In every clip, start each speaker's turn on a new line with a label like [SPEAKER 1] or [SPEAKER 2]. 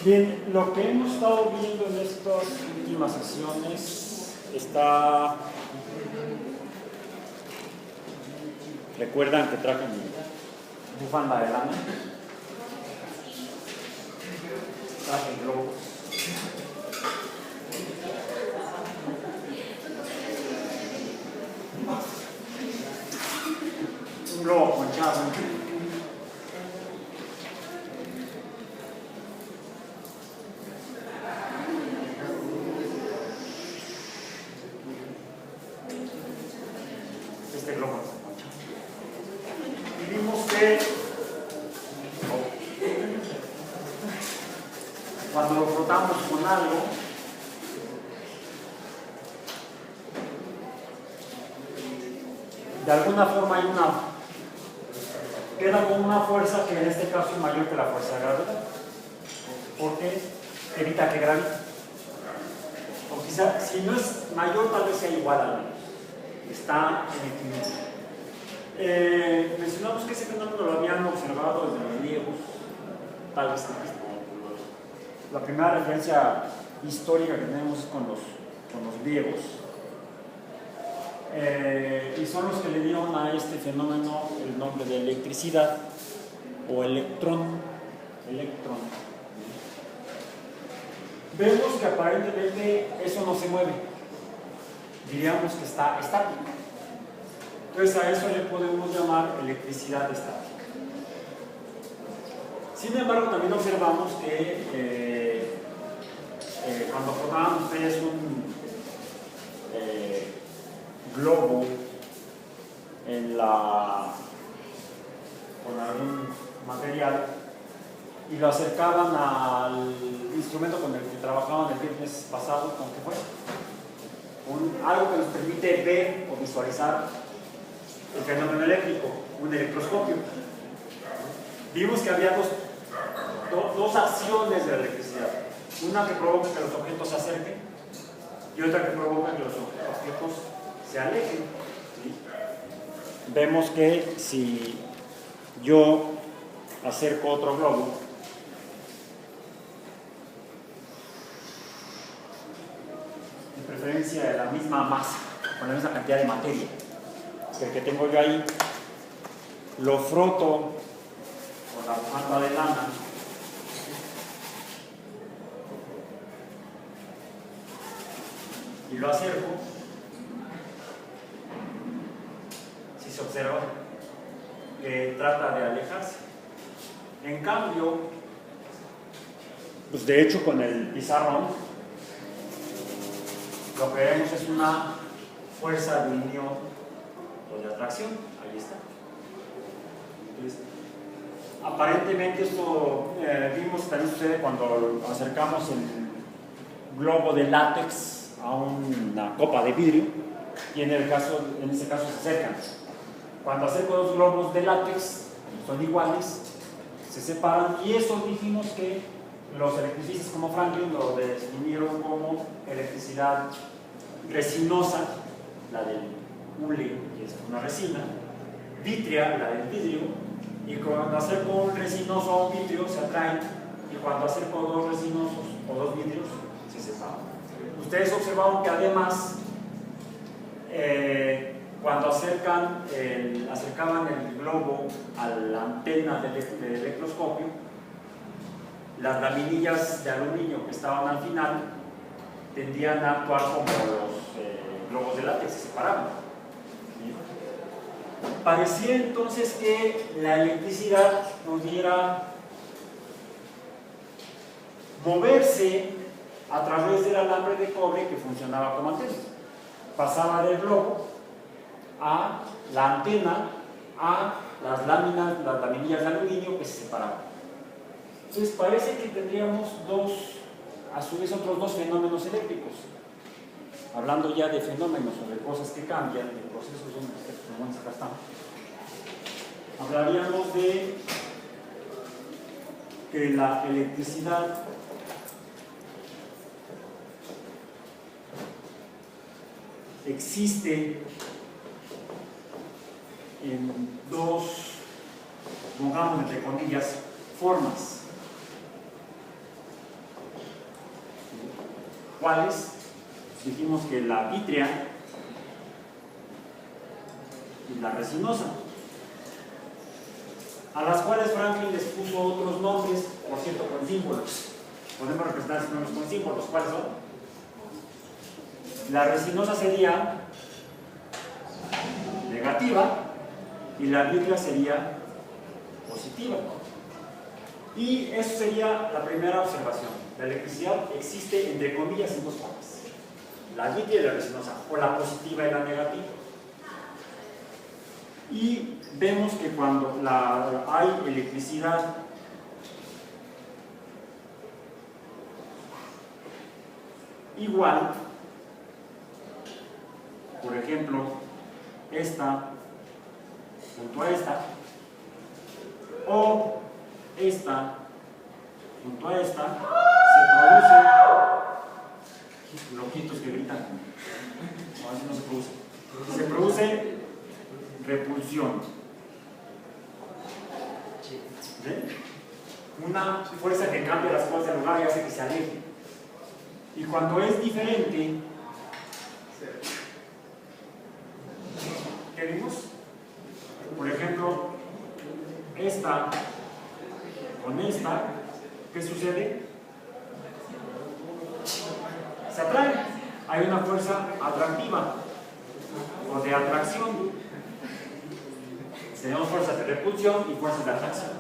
[SPEAKER 1] Bien, lo que hemos estado viendo en estas últimas sesiones está... ¿Recuerdan que traje mi bufanda de lana? Traje globos. Un globo ponchado. Este globo está ponchado. Y vimos que cuando lo frotamos con algo, de alguna forma hay queda con una fuerza que en este caso es mayor que la fuerza de gravedad, porque evita que gravite. O quizá, si no es mayor, tal vez sea igual a menos. Está en equilibrio. Mencionamos que ese fenómeno lo habían observado desde los griegos, tal vez antes. La primera referencia histórica que tenemos es con los griegos. Y son los que le dieron a este fenómeno el nombre de electricidad o electrón. Vemos que aparentemente eso no se mueve, diríamos que está estático. Entonces a eso le podemos llamar electricidad estática. Sin embargo, también observamos que cuando frotaban ustedes un globo con algún material y lo acercaban al instrumento con el que trabajaban el viernes pasado, ¿con qué fue? Algo que nos permite ver o visualizar el fenómeno eléctrico, un electroscopio. Vimos que había dos acciones de la electricidad, una que provoca que los objetos se acerquen y otra que provoca que los objetos se alejen. ¿Sí? Vemos que si yo acerco otro globo, de preferencia de la misma masa, con la misma cantidad de materia que el que tengo yo ahí, lo froto con la bufanda de lana y lo acerco, si se observa que trata de alejarse. En cambio, pues de hecho con el pizarrón lo que vemos es una fuerza de unión o de atracción. Ahí está. Entonces, aparentemente esto vimos que también sucede cuando acercamos el globo de látex a una copa de vidrio y en ese caso se acercan. Cuando acerco dos globos de látex, son iguales, se separan, y eso dijimos que los electricistas como Franklin lo definieron como electricidad resinosa, la del hule, que es una resina, vítrea, la del vidrio, y cuando acerco un resinoso a un vidrio se atraen, y cuando acerco dos resinosos o dos vidrios se separan. Ustedes observaron que además cuando acercaban el globo a la antena del electroscopio, las laminillas de aluminio que estaban al final tendían a actuar como los globos de látex, se separaban. ¿Sí? Parecía entonces que la electricidad pudiera moverse a través del alambre de cobre que funcionaba como antena. Pasaba del globo a la antena, a las laminillas de aluminio que se separaban. Entonces parece que tendríamos a su vez otros dos fenómenos eléctricos. Hablando ya de fenómenos o de cosas que cambian, de procesos donde acá están, hablaríamos de que la electricidad existe en pongamos entre comillas, formas. ¿Cuáles? Dijimos que la vítrea y la resinosa, a las cuales Franklin les puso otros nombres, por cierto, con símbolos. Podemos representar estos nombres con símbolos. ¿Cuáles son? La resinosa sería negativa y la vítrea sería positiva. Y eso sería la primera observación. La electricidad existe, entre comillas, en dos formas: la vítrea y la resinosa, o la positiva y la negativa. Y vemos que cuando hay electricidad igual, por ejemplo, esta junto a esta, o esta junto a esta, se producen loquitos que gritan. No, así no se produce. Se produce repulsión. ¿Sí? Una fuerza que cambia las cosas de lugar y hace que se aleje. Y cuando es diferente, ¿qué vimos? Por ejemplo, esta con esta, ¿qué sucede? Se atraen. Hay una fuerza atractiva o de atracción. Tenemos fuerzas de repulsión y fuerzas de atracción.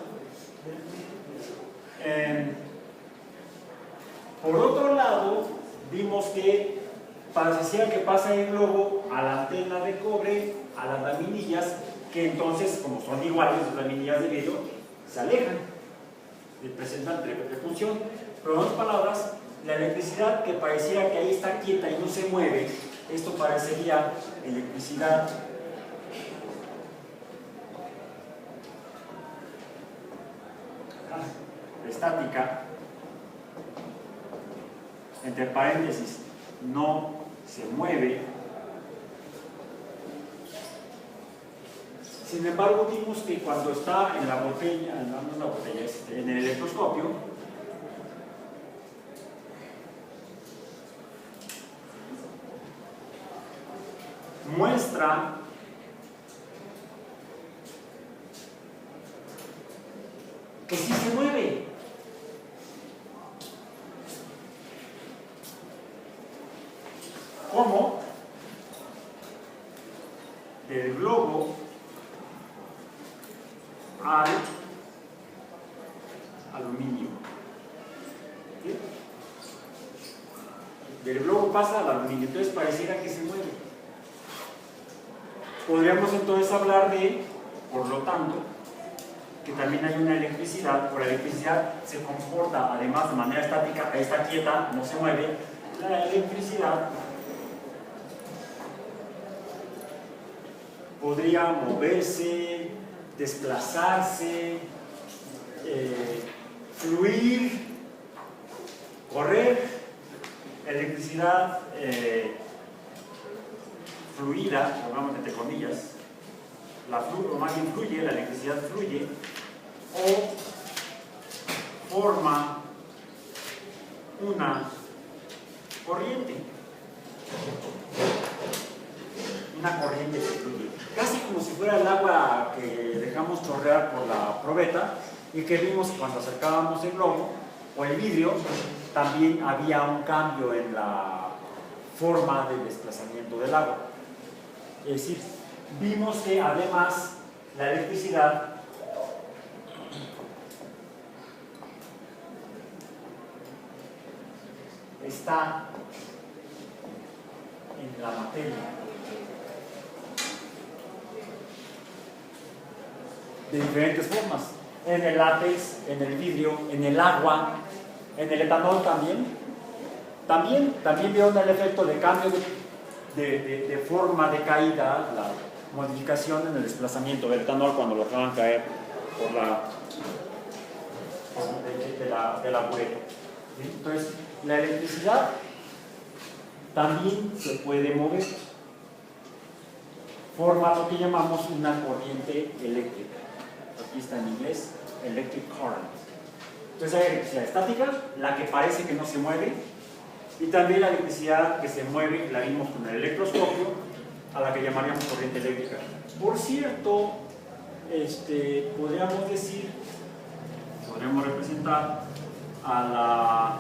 [SPEAKER 1] Por otro lado, vimos que parecía que pasa el globo a la antena de cobre, a las laminillas, que entonces, como son iguales las laminillas de vidrio, se alejan, presentan repulsión. Pero en otras palabras, la electricidad que pareciera que ahí está quieta y no se mueve, esto parecería electricidad estática, entre paréntesis, no se mueve. Sin embargo, vimos que cuando está en la botella, no en la botella, en el electroscopio, muestra que sí se mueve. ¿Cómo? Del globo al aluminio. ¿Sí? Del globo pasa al aluminio, entonces pareciera que se mueve. Podríamos entonces hablar de, por lo tanto, que también hay una electricidad, o la electricidad se comporta además de manera estática, está quieta, no se mueve. La electricidad podría moverse, desplazarse, fluir, correr. Electricidad fluida, pongamos entre comillas, o más bien fluye, la electricidad fluye, o forma una corriente. Una corriente que fluye. Casi como si fuera el agua que dejamos chorrear por la probeta y que vimos cuando acercábamos el globo o el vidrio, también había un cambio en la forma de desplazamiento del agua. Es decir, vimos que además la electricidad está en la materia. De diferentes formas, en el látex, en el vidrio, en el agua, en el etanol también vieron el efecto de cambio de forma de caída, la modificación en el desplazamiento del etanol cuando lo dejaban caer por de la bureta. ¿Sí? Entonces, la electricidad también se puede mover, forma lo que llamamos una corriente eléctrica. Aquí está en inglés, electric current. Entonces hay electricidad estática, la que parece que no se mueve, Y también la electricidad que se mueve, la vimos con el electroscopio, a la que llamaríamos corriente eléctrica. Por cierto, podríamos decir, podríamos representar a la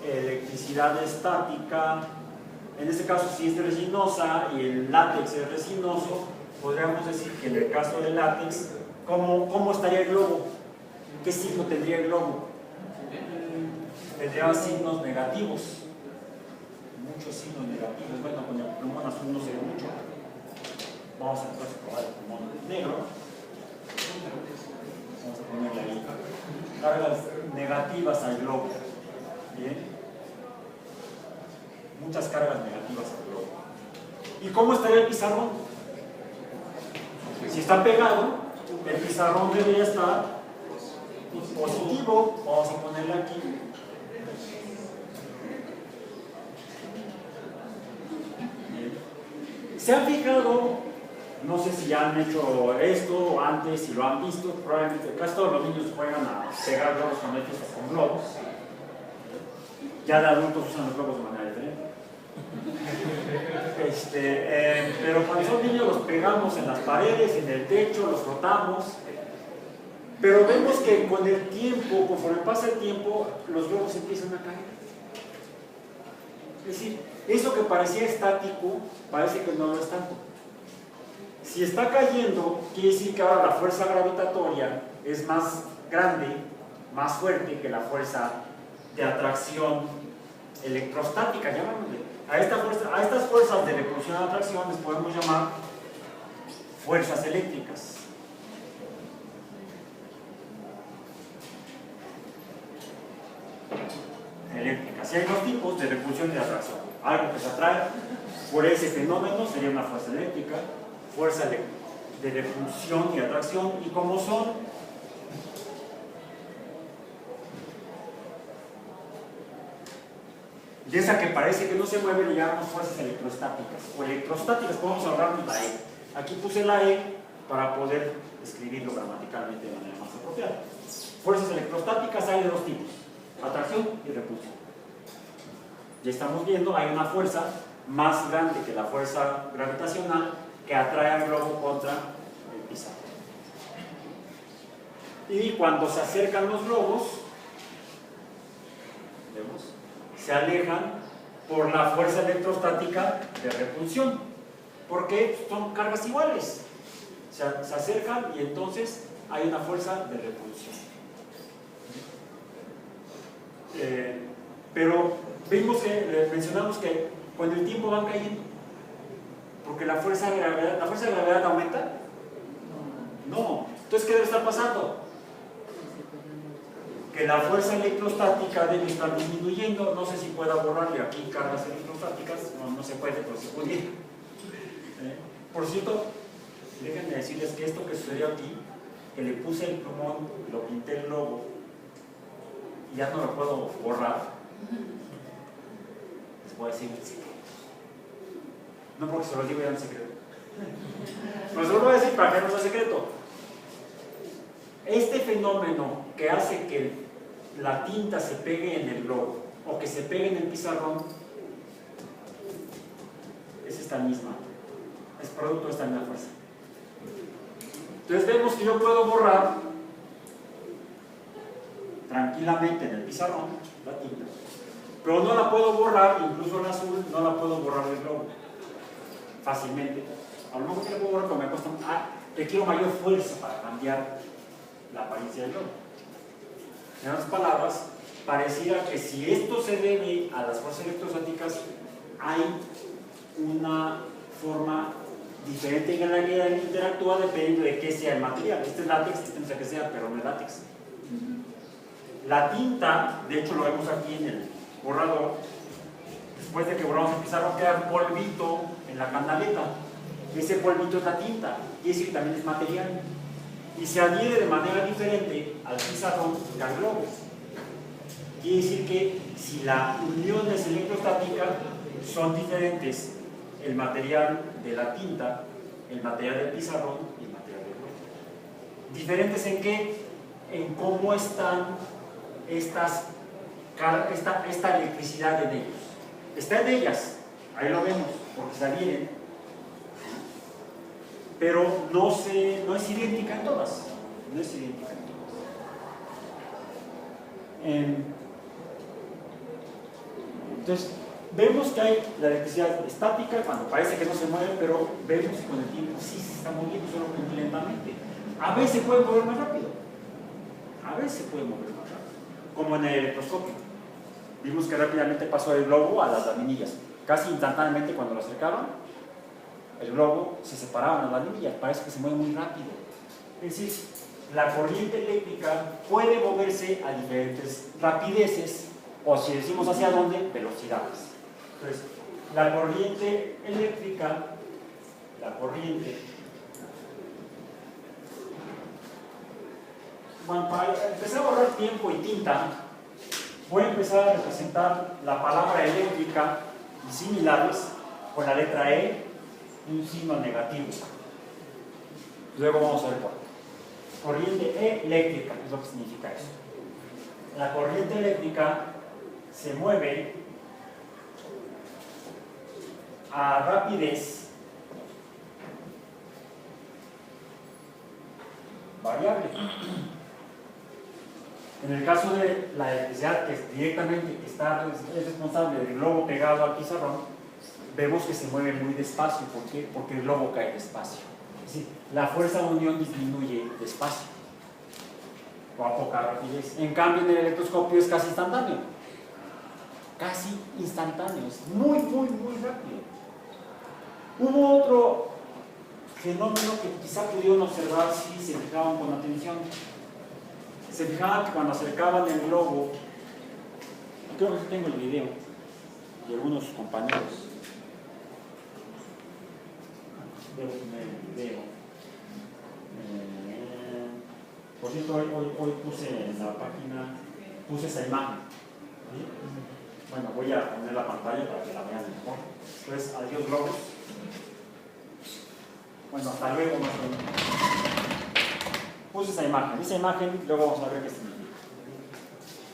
[SPEAKER 1] electricidad estática, en este caso si es resinosa y el látex es resinoso, podríamos decir que en el caso del látex, ¿cómo estaría el globo? ¿Qué signo tendría el globo? Tendría signos negativos, muchos signos negativos. Bueno, con el plumón azul no se ve mucho. Vamos a probar el plumón negro. Vamos a ponerle ahí cargas negativas al globo. Bien, muchas cargas negativas al globo. ¿Y cómo estaría el pizarrón? Si está pegado, el pizarrón debería estar positivo. Vamos a ponerle aquí. ¿Se han fijado? No sé si ya han hecho esto antes, si lo han visto, probablemente casi todos los niños juegan a pegar globos con ellos o con globos. Ya de adultos usan los globos de manera diferente. Pero cuando son niños los pegamos en las paredes, en el techo, los frotamos. Pero vemos que con el tiempo, conforme pasa el tiempo, los globos empiezan a caer. Es decir, eso que parecía estático, parece que no lo es tanto. Si está cayendo, quiere decir que ahora la fuerza gravitatoria es más grande, más fuerte que la fuerza de atracción electrostática, llamémosle. A estas fuerzas de repulsión y atracción les podemos llamar fuerzas eléctricas. Si hay dos tipos de repulsión y de atracción. Algo que se atrae por ese fenómeno sería una fuerza eléctrica, fuerza de repulsión y atracción, y como son de esa que parece que no se mueve, le llamamos fuerzas electrostáticas o electrostáticas. Podemos ahorrarnos la E. Aquí puse la E para poder escribirlo gramaticalmente de manera más apropiada. Fuerzas electrostáticas hay de dos tipos: atracción y repulsión. Ya estamos viendo, hay una fuerza más grande que la fuerza gravitacional que atrae al globo contra el pizarrón. Y cuando se acercan los globos, ¿vemos?, se alejan por la fuerza electrostática de repulsión, porque son cargas iguales. Se acercan y entonces hay una fuerza de repulsión. Pero vimos que, mencionamos que con el tiempo van cayendo, porque la fuerza de gravedad aumenta. No. Entonces, ¿qué debe estar pasando? Que la fuerza electrostática debe estar disminuyendo. No sé si pueda borrarle aquí cargas electrostáticas, no se puede, pero se pudiera. Por cierto, déjenme decirles que esto que sucedió aquí, que le puse el plumón, lo pinté el globo, y ya no lo puedo borrar. Les voy a decir un secreto. No porque se lo digo ya un secreto. Pues lo voy a decir para que no sea secreto. Este fenómeno que hace que la tinta se pegue en el globo o que se pegue en el pizarrón es esta misma, es producto de esta misma fuerza. Entonces vemos que yo puedo borrar tranquilamente en el pizarrón la tinta, pero no la puedo borrar, incluso el azul no la puedo borrar del globo fácilmente. A lo mejor que la puedo borrar, pero me cuesta, requiero mayor fuerza para cambiar la apariencia del globo. En otras palabras, pareciera que si esto se debe a las fuerzas electrostáticas, hay una forma diferente en la que interactúa dependiendo de qué sea el material. Este es látex, este no sé qué sea, pero no es látex. La tinta, de hecho lo vemos aquí en el borrador, después de que borramos el pizarrón queda polvito en la canaleta. Ese polvito es la tinta, y ese también es material. Y se adhiere de manera diferente al pizarrón que al globo. Quiere decir que si la unión es electrostática, son diferentes el material de la tinta, el material del pizarrón y el material del globo. ¿Diferentes en qué? En cómo están estas esta electricidad en ellos. Está en ellas, ahí lo vemos, porque se adhieren, pero no es idéntica en todas. No es idéntica en todas. Entonces, vemos que hay la electricidad estática, cuando parece que no se mueve, pero vemos que con el tiempo sí se está moviendo, solo que muy lentamente. A veces puede mover más rápido. A veces puede mover más rápido. Como en el electroscopio. Vimos que rápidamente pasó el globo a las laminillas. Casi instantáneamente cuando lo acercaban, el globo se separaba en las laminillas. Parece que se mueve muy rápido. Es decir, la corriente eléctrica puede moverse a diferentes rapideces, o si decimos hacia dónde, velocidades. Entonces, la corriente eléctrica, bueno, para empezar a ahorrar tiempo y tinta, voy a empezar a representar la palabra eléctrica y similares con la letra E y un signo negativo. Luego vamos a ver por qué. Corriente eléctrica, es lo que significa eso. La corriente eléctrica se mueve a rapidez variable. En el caso de la electricidad que directamente es responsable del globo pegado al pizarrón, vemos que se mueve muy despacio. ¿Por qué? Porque el globo cae despacio. Es decir, la fuerza de unión disminuye despacio o a poca rapidez. En cambio, en el electroscopio es casi instantáneo. Casi instantáneo, es muy rápido. Hubo otro fenómeno que quizá pudieron observar si se fijaban con atención. Se fijaban que cuando acercaban el globo, creo que tengo el video de algunos compañeros. Debo tener el video. Por cierto, hoy puse en la página, puse esa imagen. ¿Sí? Bueno, voy a poner la pantalla para que la vean mejor. Entonces, adiós globos. Bueno, hasta luego más o menos. Puse esa imagen, luego vamos a ver qué significa.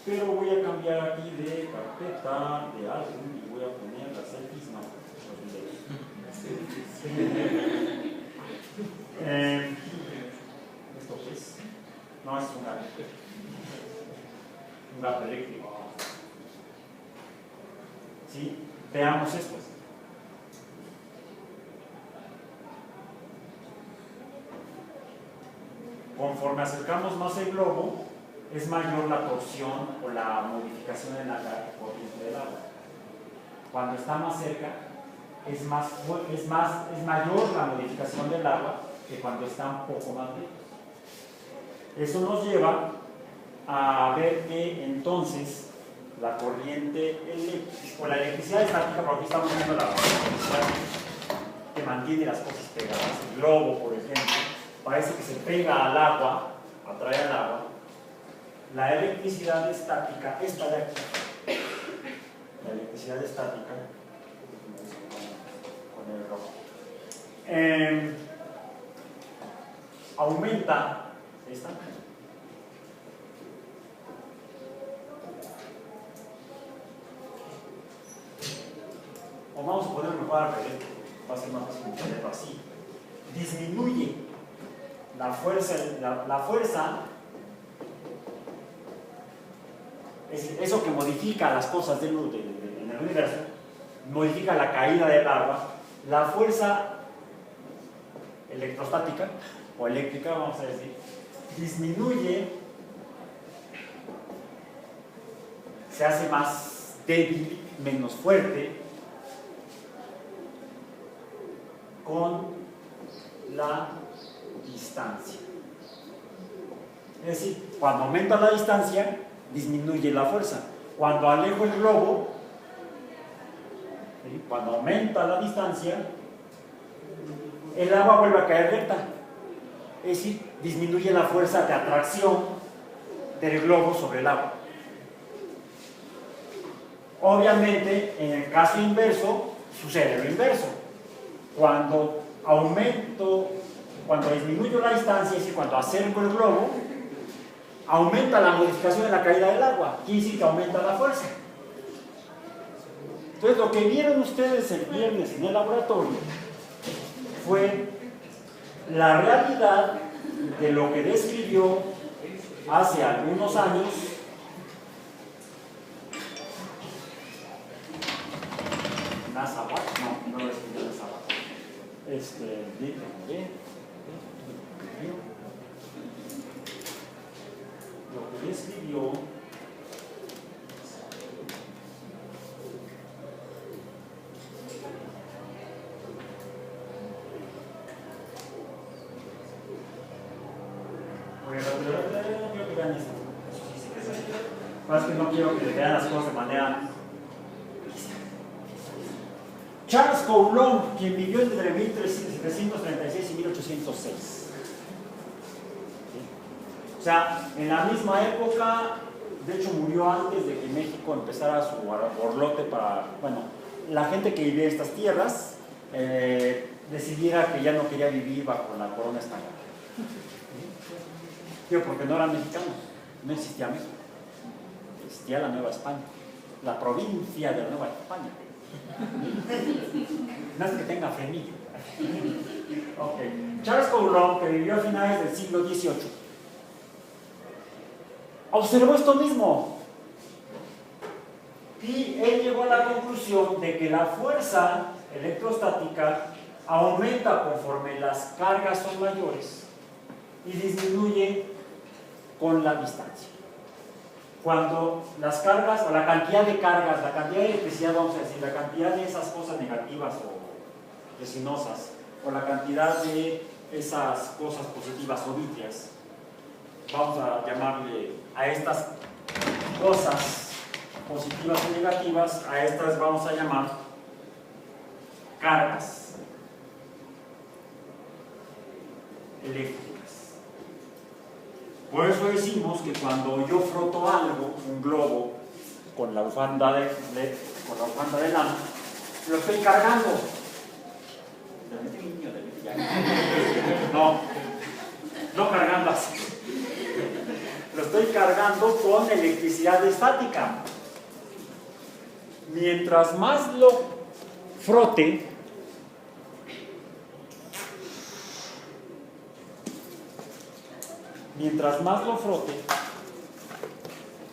[SPEAKER 1] Pero voy a cambiar aquí de carpeta, de álbum, y voy a poner las selfies, no, los videos. ¿Esto qué es? No, es un gato eléctrico. ¿Sí? Veamos esto. Conforme acercamos más el globo, es mayor la torsión o la modificación en la corriente del agua. Cuando está más cerca, es mayor la modificación del agua que cuando está un poco más lejos. Eso nos lleva a ver que entonces la corriente eléctrica, o la electricidad estática, porque aquí estamos viendo la electricidad que mantiene las cosas pegadas, el globo, por ejemplo, parece que se pega al agua, atrae al agua. La electricidad estática, esta de aquí, la electricidad estática, con el rojo, aumenta esta. O vamos a poner mejor al revés, va a ser más fácil entenderlo así. Disminuye la fuerza, es eso que modifica las cosas en el universo, modifica la caída del agua. La fuerza electrostática o eléctrica, vamos a decir, disminuye, se hace más débil, menos fuerte con la distancia. Es decir, cuando aumenta la distancia, disminuye la fuerza. Cuando alejo el globo, ¿sí? Cuando aumenta la distancia, el agua vuelve a caer recta. Es decir, disminuye la fuerza de atracción del globo sobre el agua. Obviamente, en el caso inverso, sucede lo inverso. Cuando disminuyo la distancia, es decir, cuando acerco el globo, aumenta la modificación en la caída del agua, quiere decir que aumenta la fuerza. Entonces, lo que vieron ustedes el viernes en el laboratorio fue la realidad de lo que describió hace algunos años Nasabat, no lo escribió Nasabat. Déjenme ver. Lo que describió creo que vean esto. Más que no quiero que vean las cosas de manera. Charles Coulomb, quien vivió entre 1736 y 1806. O sea, en la misma época, de hecho murió antes de que México empezara su borlote para, bueno, la gente que vivía en estas tierras decidiera que ya no quería vivir bajo la corona española. Porque no eran mexicanos, no existía México, existía la Nueva España, la provincia de la Nueva España. No es que tenga femilla. Okay. Charles Coulomb, que vivió a finales del siglo XVIII, observó esto mismo y él llegó a la conclusión de que la fuerza electrostática aumenta conforme las cargas son mayores y disminuye con la distancia. Cuando las cargas, o la cantidad de cargas, la cantidad de electricidad, vamos a decir, la cantidad de esas cosas negativas o resinosas, o la cantidad de esas cosas positivas o vítreas, vamos a llamarle a estas cosas positivas y negativas, a estas vamos a llamar cargas eléctricas. Por eso decimos que cuando yo froto algo, un globo, con la bufanda de lana, lo estoy cargando. No cargando así. Lo estoy cargando con electricidad estática. Mientras más lo frote,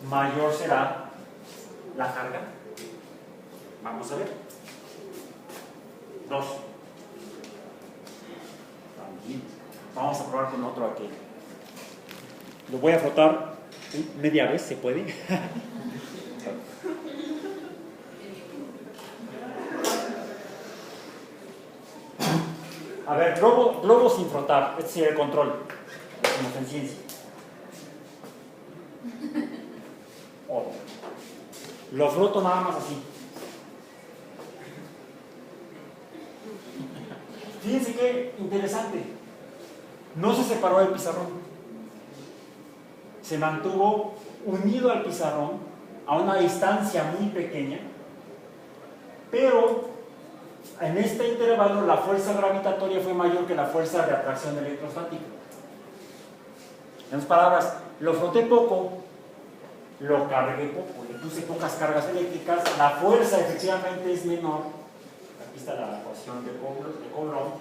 [SPEAKER 1] mayor será la carga. Vamos a ver. 2. Vamos a probar con otro aquí. Lo voy a frotar media vez, ¿se puede? A ver, globo sin frotar. Este sería el control. Como en ciencia. Lo froto nada más así. Fíjense qué interesante. No se separó del pizarrón. Se mantuvo unido al pizarrón a una distancia muy pequeña, pero en este intervalo la fuerza gravitatoria fue mayor que la fuerza de atracción electrostática. En otras palabras, lo froté poco, lo cargué poco, le puse pocas cargas eléctricas, la fuerza efectivamente es menor. Aquí está la ecuación de Coulomb.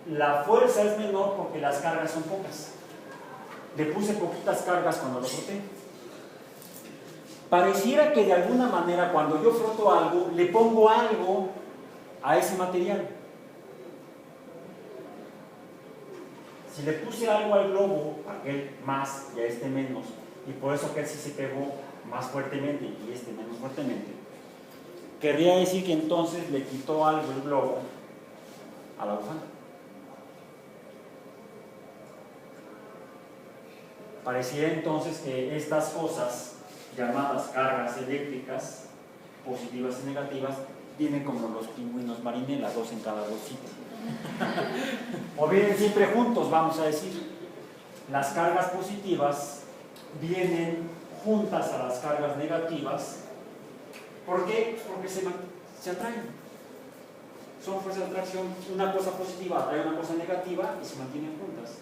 [SPEAKER 1] La fuerza es menor porque las cargas son pocas. Le puse poquitas cargas cuando lo froté. Pareciera que de alguna manera cuando yo froto algo, le pongo algo a ese material. Si le puse algo al globo, aquel más y a este menos, y por eso aquel sí se pegó más fuertemente y este menos fuertemente, querría decir que entonces le quitó algo el globo a la bufanda. Pareciera entonces que estas cosas llamadas cargas eléctricas, positivas y negativas, vienen como los pingüinos marinela, 2 en cada bolsita. O vienen siempre juntos, vamos a decir. Las cargas positivas vienen juntas a las cargas negativas. ¿Por qué? Porque se atraen. Son fuerzas de atracción. Una cosa positiva atrae una cosa negativa y se mantienen juntas.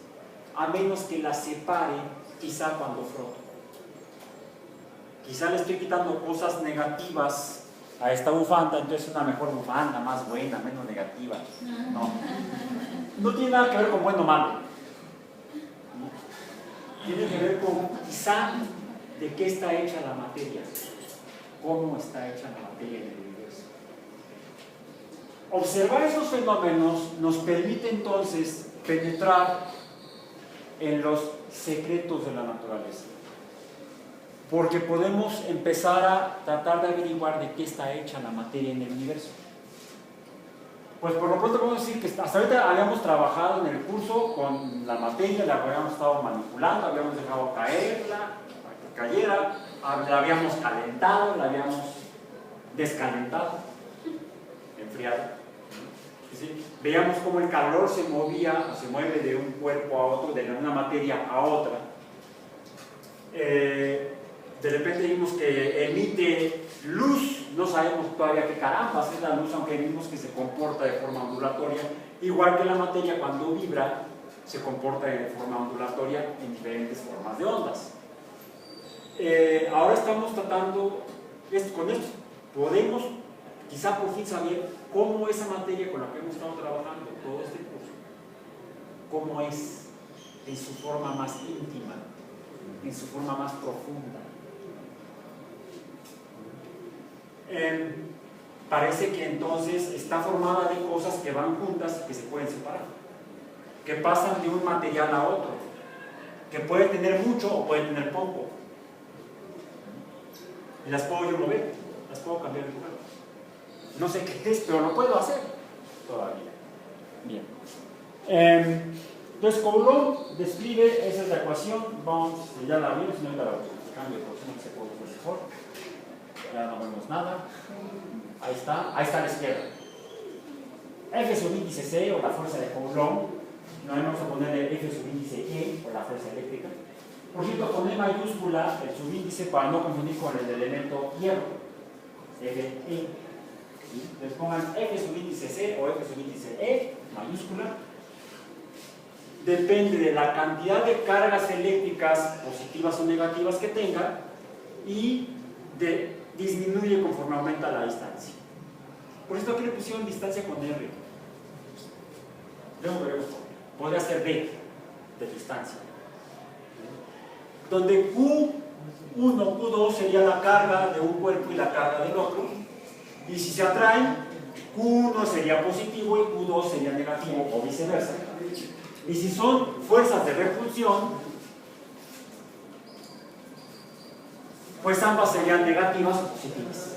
[SPEAKER 1] A menos que las separe, quizá cuando froto. quizá le estoy quitando cosas negativas a esta bufanda, entonces es una mejor bufanda, más buena, menos negativa. No tiene nada que ver con bueno o malo. Tiene que ver con quizá de qué está hecha la materia, cómo está hecha la materia en el universo. Observar esos fenómenos nos permite entonces penetrar en los secretos de la naturaleza, porque podemos empezar a tratar de averiguar de qué está hecha la materia en el universo. Pues por lo pronto podemos decir que hasta ahorita habíamos trabajado en el curso con la materia, la habíamos estado manipulando, habíamos dejado caerla, para que cayera, la habíamos calentado, la habíamos descalentado, enfriado. ¿Sí? Veíamos cómo el calor se movía, se mueve de un cuerpo a otro, de una materia a otra. De repente vimos que emite luz, no sabemos todavía qué carambas es la luz, aunque vimos que se comporta de forma ondulatoria, igual que la materia cuando vibra se comporta de forma ondulatoria en diferentes formas de ondas. Ahora estamos tratando con esto, podemos quizá por fin saber cómo esa materia con la que hemos estado trabajando todo este curso, cómo es en su forma más íntima, en su forma más profunda. Parece que entonces está formada de cosas que van juntas y que se pueden separar, que pasan de un material a otro, que puede tener mucho o puede tener poco, y las puedo yo mover, las puedo cambiar de lugar. No sé qué es, pero lo puedo hacer todavía. Bien. Entonces Coulomb describe, esa es la ecuación, vamos, ya la vimos, no la cambio, porque no se puede ver mejor. Ya no vemos nada. Ahí está a la izquierda. F sub índice C, o la fuerza de Coulomb. No vamos a ponerle F sub índice E, o la fuerza eléctrica. Por cierto, con E mayúscula el subíndice para no confundir con el elemento hierro. Fe. Les pongan F sub índice C o F sub índice E, mayúscula. Depende de la cantidad de cargas eléctricas positivas o negativas que tenga y disminuye conforme aumenta la distancia. Por esto aquí le pusieron distancia con R. Luego veremos por qué. Podría ser D de distancia. Donde Q1, Q2 sería la carga de un cuerpo y la carga del otro. Y si se atraen, Q1 sería positivo y Q2 sería negativo o viceversa. Y si son fuerzas de repulsión, pues ambas serían negativas o positivas.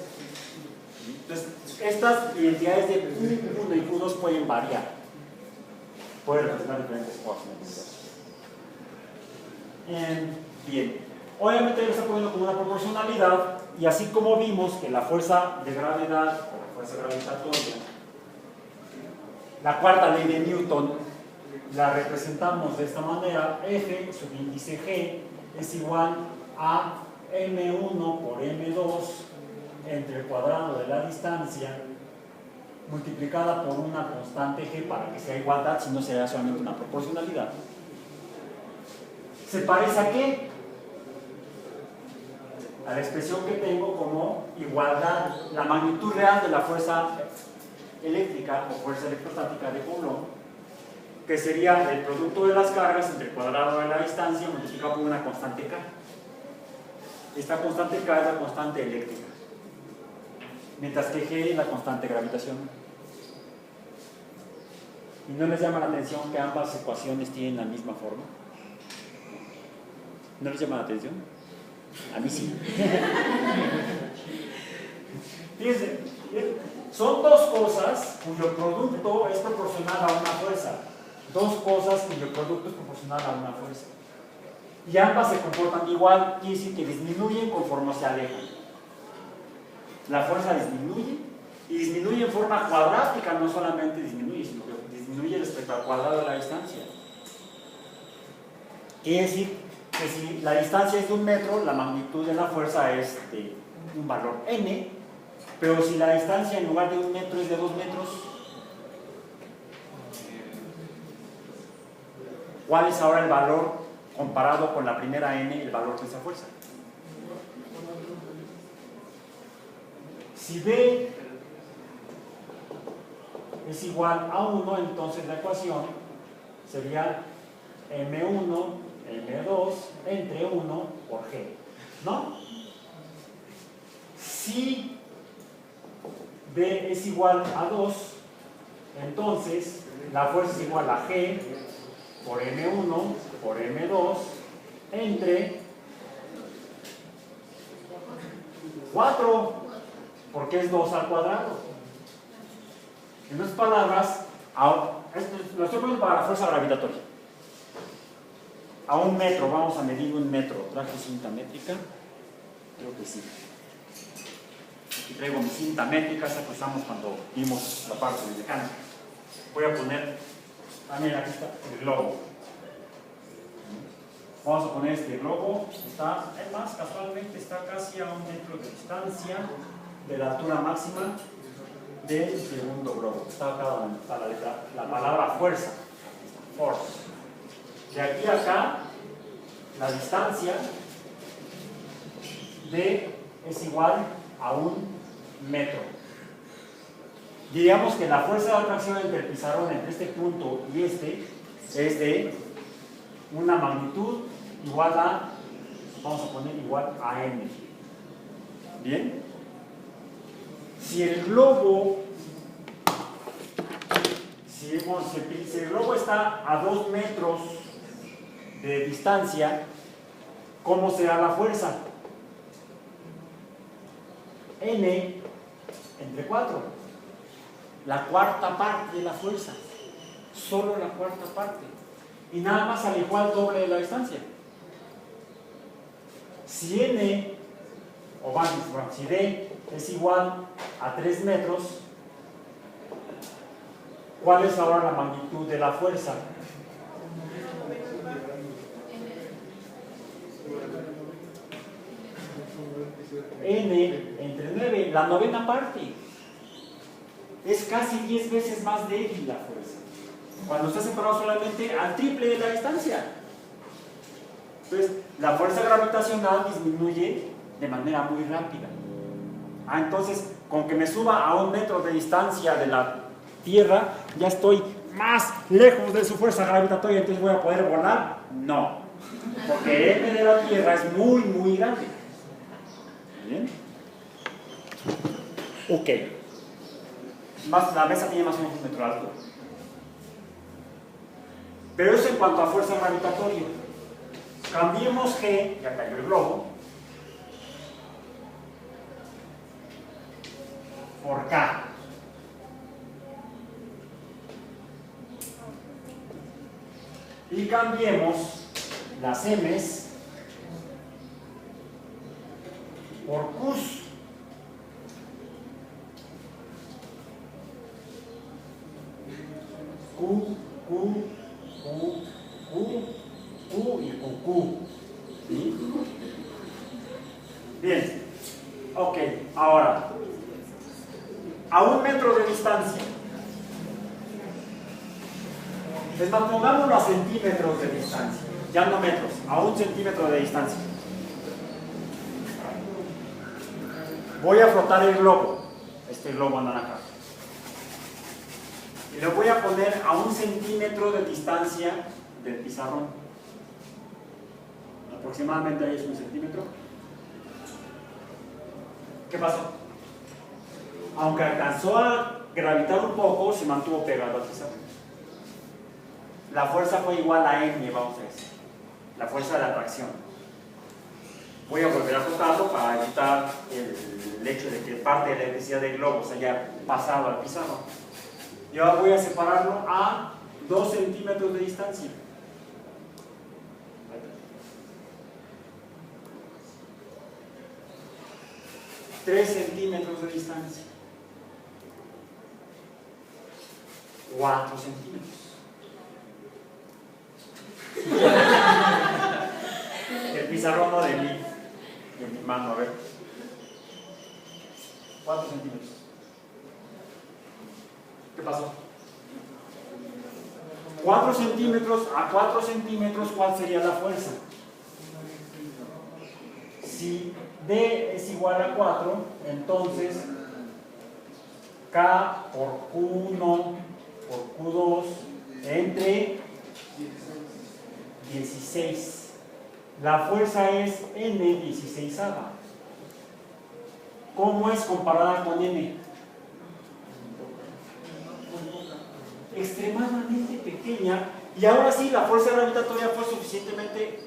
[SPEAKER 1] Entonces, estas identidades de Q1 y Q2 pueden variar. Pueden representar diferentes cosas en el universo. Bien. Obviamente lo está poniendo como una proporcionalidad, y así como vimos que la fuerza de gravedad, o la fuerza gravitatoria, la cuarta ley de Newton, la representamos de esta manera: F subíndice G es igual a M1 por M2 entre el cuadrado de la distancia multiplicada por una constante G para que sea igualdad, si no sería solamente una proporcionalidad. ¿Se parece a qué? A la expresión que tengo como igualdad, la magnitud real de la fuerza eléctrica o fuerza electrostática de Coulomb, que sería el producto de las cargas entre el cuadrado de la distancia multiplicado por una constante K. Esta constante K es la constante eléctrica, mientras que G es la constante gravitacional. ¿Y no les llama la atención que ambas ecuaciones tienen la misma forma? ¿No les llama la atención? A mí sí. Fíjense, son dos cosas cuyo producto es proporcional a una fuerza. Dos cosas cuyo producto es proporcional a una fuerza. Y ambas se comportan igual, quiere decir que disminuyen conforme se alejan. La fuerza disminuye, y disminuye en forma cuadrática, no solamente disminuye, sino que disminuye respecto al cuadrado de la distancia. Quiere decir que si la distancia es de 1 metro, la magnitud de la fuerza es de un valor n, pero si la distancia en lugar de 1 metro es de 2 metros, ¿cuál es ahora el valor comparado con la primera n, el valor de esa fuerza? Si B es igual a 1, entonces la ecuación sería M1, M2 entre 1 por G, ¿no? Si B es igual a 2, entonces la fuerza es igual a G por M1 por M2 entre 4, porque es 2 al cuadrado. En otras palabras, lo estoy poniendo para la fuerza gravitatoria. A 1 metro, vamos a medir 1 metro. ¿Traje cinta métrica? Creo que sí. Aquí traigo mi cinta métrica, esa que usamos cuando vimos la parte de mecánica. Voy a poner, mira, aquí está el globo. Vamos a poner este globo, está, es más, casualmente está casi a 1 metro de distancia de la altura máxima del segundo globo. Está acá donde está la palabra fuerza, force. De aquí a acá, la distancia D es igual a 1 metro. Diríamos que la fuerza de atracción entre el pizarrón, entre este punto y este, es de una magnitud igual a, vamos a poner igual a M. ¿Bien? Si el globo, si el globo está a 2 metros de distancia, ¿cómo será la fuerza? N entre 4. La cuarta parte de la fuerza. Solo la cuarta parte. Y nada más al igual doble de la distancia. Si N, o bueno, si D es igual a 3 metros, ¿cuál es ahora la magnitud de la fuerza? N entre 9, la novena parte. Es casi 10 veces más débil la fuerza. Cuando está separado solamente al triple de la distancia. Entonces, la fuerza gravitacional disminuye de manera muy rápida. Entonces, con que me suba a 1 metro de distancia de la Tierra, ya estoy más lejos de su fuerza gravitatoria, entonces voy a poder volar. No, porque el M de la Tierra es muy, muy grande. ¿Bien? Ok. La mesa tiene más o menos 1 metro de altura. Pero eso en cuanto a fuerza gravitatoria. Cambiemos G, ya cayó el globo, por K. Y cambiemos las M's por Q's. Q, Q, Q, Q, Q y Q. ¿Sí? Bien. Ok, ahora, a 1 metro de distancia. Es más, pongámoslo a centímetros de distancia. Ya no metros, a 1 centímetro de distancia. Voy a frotar el globo, este globo naranja. Y lo voy a poner a 1 centímetro de distancia del pizarrón. Aproximadamente ahí es 1 centímetro. ¿Qué pasó? Aunque alcanzó a gravitar un poco, se mantuvo pegado al pizarrón. La fuerza fue igual a M, vamos a decir. La fuerza de atracción. Voy a volver a frotarlo para evitar el hecho de que parte de la electricidad del globo se haya pasado al pizarrón. Y ahora voy a separarlo a 2 centímetros de distancia. 3 centímetros de distancia. 4 centímetros. El pizarrón no de mi mano, a ver. 4 centímetros. ¿Qué pasó? 4 centímetros a 4 centímetros, ¿cuál sería la fuerza? Si D es igual a 4, entonces K por Q1 por Q2 entre 16. La fuerza es N16ava. ¿Cómo es comparada con N? Extremadamente pequeña. Y ahora sí, la fuerza gravitatoria fue suficientemente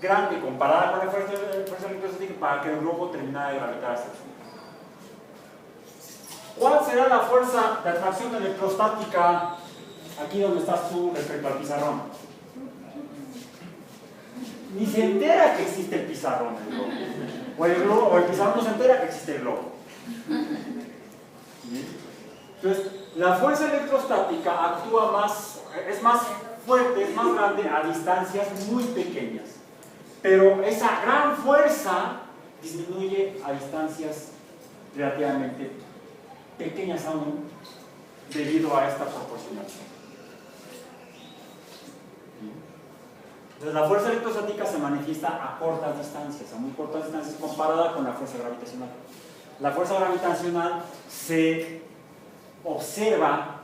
[SPEAKER 1] grande comparada con la fuerza electrostática para que el globo terminara de gravitar hacia el sur. ¿Cuál será la fuerza de atracción electrostática aquí donde estás tú respecto al pizarrón? Ni se entera que existe el pizarrón, el globo. O el pizarrón no se entera que existe el globo. Entonces, la fuerza electrostática actúa más, es más fuerte, es más grande a distancias muy pequeñas. Pero esa gran fuerza disminuye a distancias relativamente pequeñas aún debido a esta proporcionalidad. Entonces, la fuerza electrostática se manifiesta a cortas distancias, a muy cortas distancias comparada con la fuerza gravitacional. La fuerza gravitacional se observa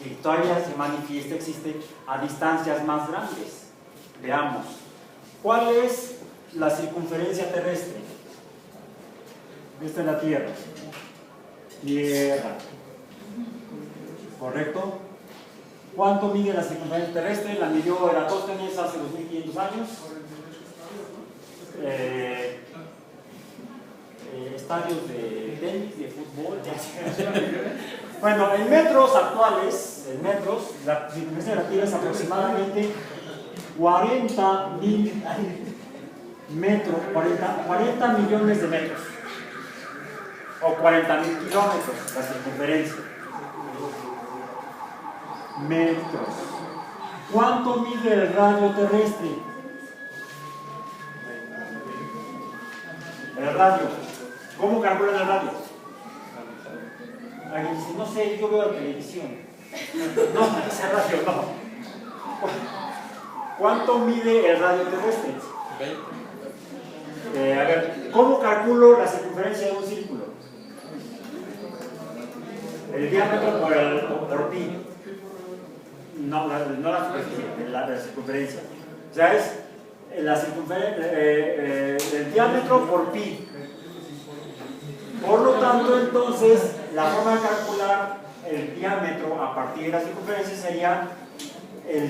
[SPEAKER 1] que todavía se manifiesta, existe a distancias más grandes. Veamos. ¿Cuál es la circunferencia terrestre? Esta es la Tierra. Tierra. ¿Correcto? ¿Cuánto mide la circunferencia terrestre? La midió Eratóstenes hace 2500 años. Estadios de tenis, de fútbol. Bueno, en metros actuales, la circunferencia de la Tierra es aproximadamente 40.000 metros, 40 millones de metros, o 40.000 kilómetros, la circunferencia. Metros. ¿Cuánto mide el radio terrestre? El radio. ¿Cómo calculan el radio? Alguien dice, no sé, yo veo la televisión. No, ese radio no. ¿Cuánto mide el radio terrestre? 20. A ver, ¿cómo calculo la circunferencia de un círculo? El diámetro por pi. No la superficie, la circunferencia. O sea, es la circunferencia, el diámetro por pi. Por lo tanto, entonces, la forma de calcular el diámetro a partir de la circunferencia sería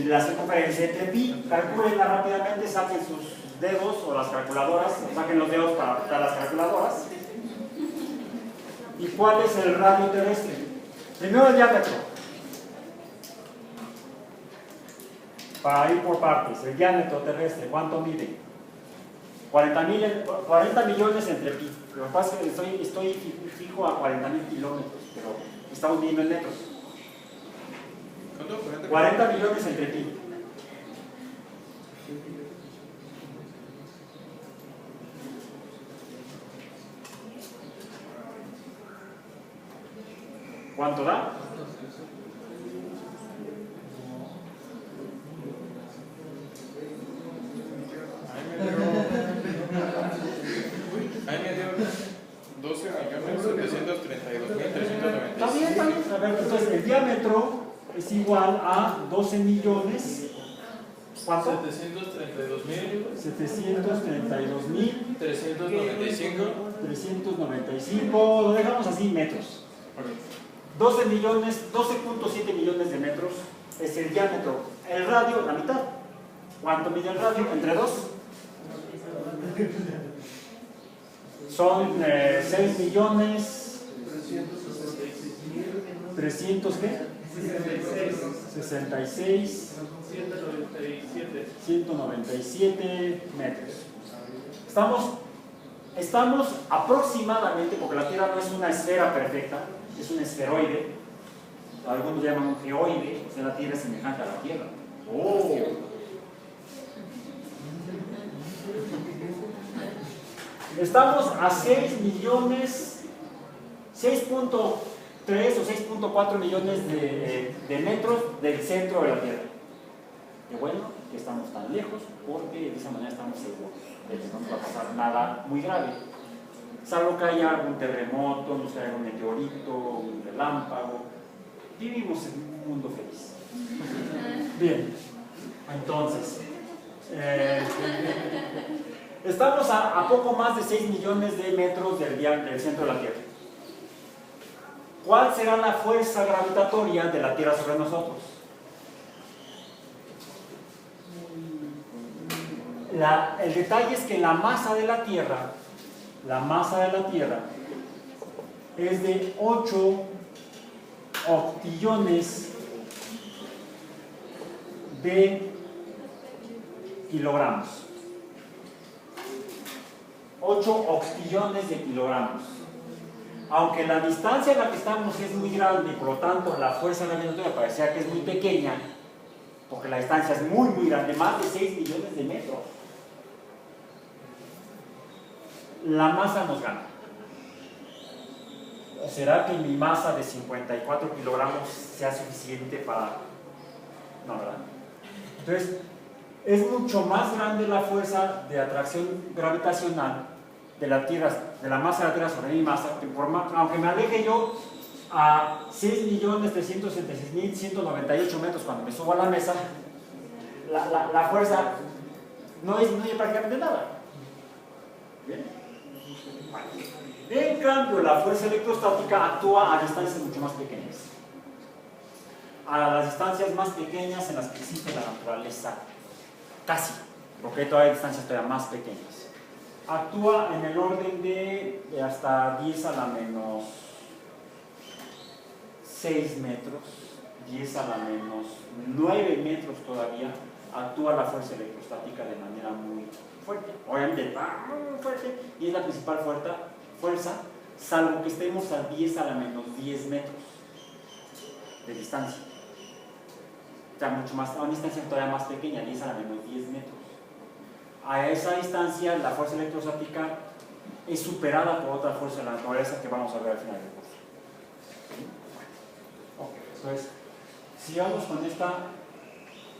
[SPEAKER 1] la circunferencia entre pi. Calcúlenla rápidamente, saquen sus dedos o las calculadoras, saquen los dedos para apretar las calculadoras. ¿Y cuál es el radio terrestre? Primero el diámetro. Para ir por partes, el diámetro terrestre, ¿cuánto mide? 40 millones entre pi. Lo que pasa es que estoy fijo a 40.000 kilómetros, pero estamos midiendo en metros. 40 millones entre pi. ¿Cuánto da?
[SPEAKER 2] Ahí me dio 12.732.390.
[SPEAKER 1] Está bien, está bien. A ver, entonces el diámetro es igual a 12 millones. ¿Cuánto? 395. Lo dejamos así, metros. 12.7 millones de metros es el diámetro. El radio, la mitad. ¿Cuánto mide el radio? Entre 2. Son 6 millones 300 ¿qué? 66 197 metros. Estamos aproximadamente, porque la Tierra no es una esfera perfecta, es un esferoide, algunos llaman un geoide, o sea, la Tierra es semejante a la Tierra. ¡Oh! Estamos a 6 millones, 6.3 o 6.4 millones de metros del centro de la Tierra. Qué bueno que estamos tan lejos, porque de esa manera estamos seguros de que no nos va a pasar nada muy grave. salvo que haya algún terremoto, no sé, un meteorito, un relámpago. Vivimos en un mundo feliz. Bien, entonces, estamos a poco más de 6 millones de metros del centro de la Tierra. ¿Cuál será la fuerza gravitatoria de la Tierra sobre nosotros? El detalle es que la masa de la Tierra es de 8 octillones de kilogramos. 8 octillones de kilogramos. Aunque la distancia en la que estamos es muy grande y por lo tanto la fuerza gravitatoria parecía que es muy pequeña, porque la distancia es muy muy grande, más de 6 millones de metros, la masa nos gana. ¿Será que mi masa de 54 kilogramos sea suficiente para...? No, ¿verdad? Entonces, es mucho más grande la fuerza de atracción gravitacional de la Tierra, de la masa de la Tierra sobre mi masa, aunque me aleje yo a 6.366.198 metros cuando me subo a la mesa, la fuerza no es prácticamente nada. ¿Bien? En cambio, la fuerza electrostática actúa a distancias mucho más pequeñas. A las distancias más pequeñas en las que existe la naturaleza, casi, porque todavía hay distancias todavía más pequeñas. Actúa en el orden de hasta 10 a la menos 6 metros, 10 a la menos 9 metros todavía, actúa la fuerza electrostática de manera muy fuerte. Obviamente va muy fuerte y es la principal fuerza, salvo que estemos a 10 a la menos 10 metros de distancia. O sea, mucho más, a una distancia todavía más pequeña, 10 a la menos 10 metros. A esa distancia, la fuerza electrostática es superada por otra fuerza de la naturaleza que vamos a ver al final del curso. Ok, entonces, sigamos con esta.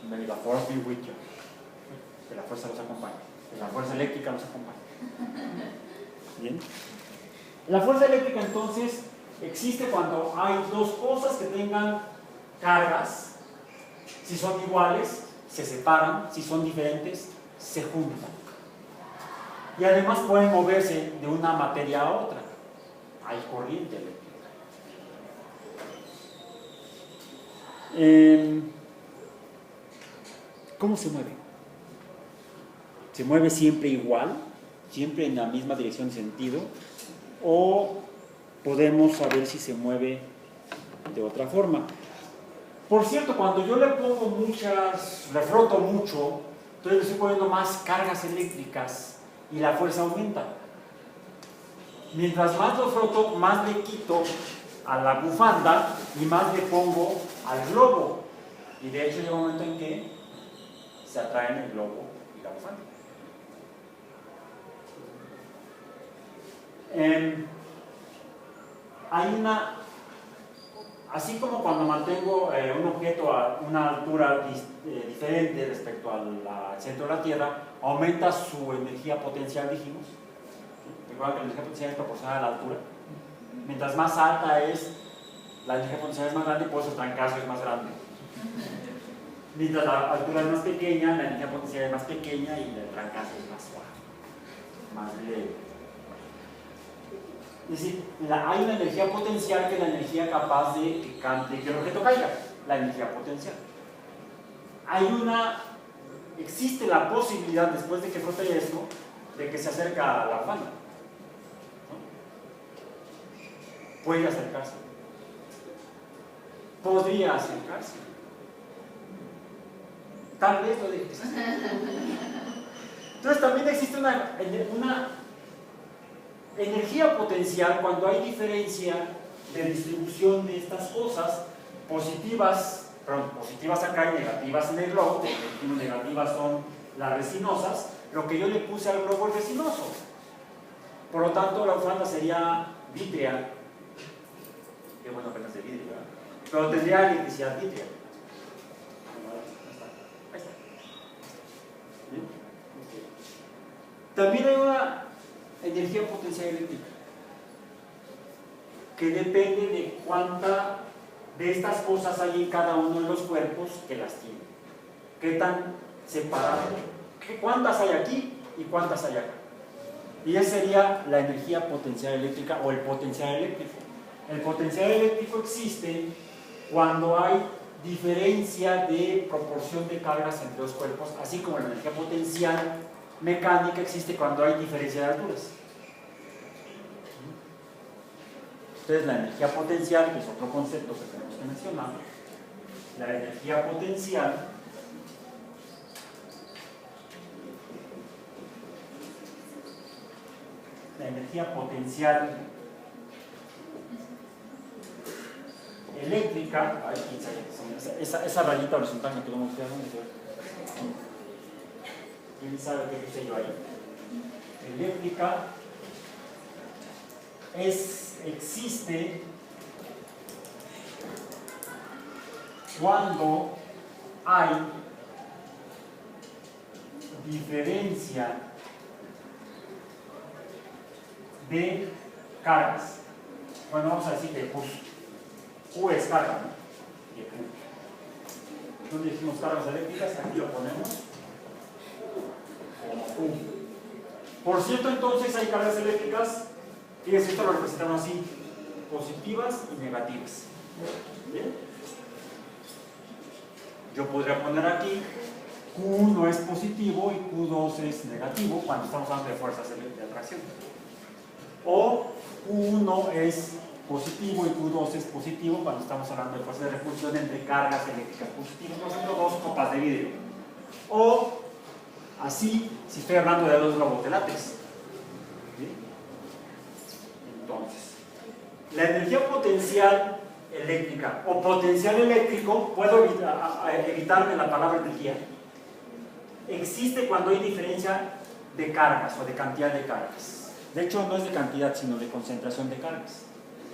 [SPEAKER 1] May the force be with you. Que la fuerza los acompañe, que la fuerza eléctrica los acompañe. Bien. La fuerza eléctrica entonces existe cuando hay dos cosas que tengan cargas. Si son iguales, se separan. Si son diferentes, se juntan. Y además pueden moverse de una materia a otra. Hay corriente eléctrica. ¿Cómo se mueve? ¿Se mueve siempre igual? ¿Siempre en la misma dirección y sentido? ¿O podemos saber si se mueve de otra forma? Por cierto, cuando yo le pongo le froto mucho, entonces le estoy poniendo más cargas eléctricas y la fuerza aumenta. Mientras más lo froto, más le quito a la bufanda y más le pongo al globo. Y de hecho llega un momento en que se atraen el globo y la bufanda. Así como cuando mantengo un objeto a una altura diferente respecto al centro de la Tierra, aumenta su energía potencial, dijimos. Recuerden que la energía potencial es proporcional a la altura. Mientras más alta es, la energía potencial es más grande y por eso el trancazo es más grande. Mientras la altura es más pequeña, la energía potencial es más pequeña y el trancazo es más suave, más leve. Es decir, hay una energía potencial que es la energía capaz de que el objeto caiga, la energía potencial. Existe la posibilidad, después de que frote esto, de que se acerca a la bufanda. ¿No? Puede acercarse. Podría acercarse. Tal vez lo deje que se acerque. Entonces también existe una energía potencial cuando hay diferencia de distribución de estas cosas, positivas acá y negativas en el globo. Negativas son las resinosas. Lo que yo le puse al globo es resinoso. Por lo tanto, la bufanda sería vítrea. Qué bueno que no es de vidrio, ¿verdad? Pero tendría electricidad vítrea. Ahí está. ¿Bien? También hay una energía potencial eléctrica. que depende de cuánta de estas cosas hay en cada uno de los cuerpos que las tiene. ¿Qué tan separado? ¿Cuántas hay aquí y cuántas hay acá? Y esa sería la energía potencial eléctrica o el potencial eléctrico. El potencial eléctrico existe cuando hay diferencia de proporción de cargas entre los cuerpos, así como la energía potencial mecánica existe cuando hay diferencia de alturas. Entonces la energía potencial, que es otro concepto que tenemos que mencionar, la energía potencial eléctrica, ay, esa rayita horizontal me quedó muy fea, ¿quién sabe qué puse yo ahí? Eléctrica existe cuando hay diferencia de cargas. Bueno, vamos a decir que Q es carga, ¿no? ¿Dónde decimos cargas eléctricas? Aquí lo ponemos como Q. Por cierto, entonces hay cargas eléctricas, fíjense, esto lo representamos así, positivas y negativas. ¿Bien? Yo podría poner aquí Q1 es positivo y Q2 es negativo cuando estamos hablando de fuerzas de atracción. O Q1 es positivo y Q2 es positivo cuando estamos hablando de fuerzas de repulsión entre cargas eléctricas positivas, por ejemplo, dos copas de vidrio. O así, si estoy hablando de dos globos de látex. ¿Sí? Entonces, la energía potencial eléctrica o potencial eléctrico, puedo evitarme la palabra energía, existe cuando hay diferencia de cargas o de cantidad de cargas. De hecho, no es de cantidad, sino de concentración de cargas.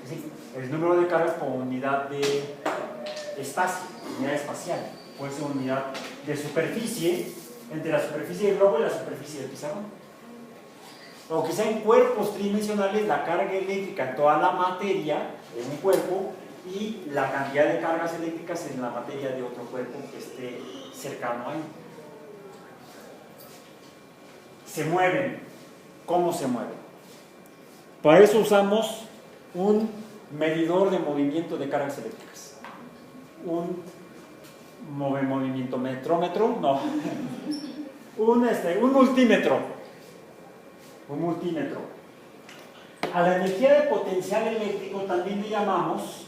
[SPEAKER 1] Es decir, el número de cargas por unidad de espacio, unidad espacial. Puede ser unidad de superficie, entre la superficie del globo y la superficie del pizarrón. O que sea en cuerpos tridimensionales, la carga eléctrica en toda la materia de un cuerpo y la cantidad de cargas eléctricas en la materia de otro cuerpo que esté cercano a él. Se mueven. ¿Cómo se mueven? Para eso usamos un medidor de movimiento de cargas eléctricas. Un movimientometrómetro, no. Un multímetro. Un multímetro. A la energía de potencial eléctrico también le llamamos,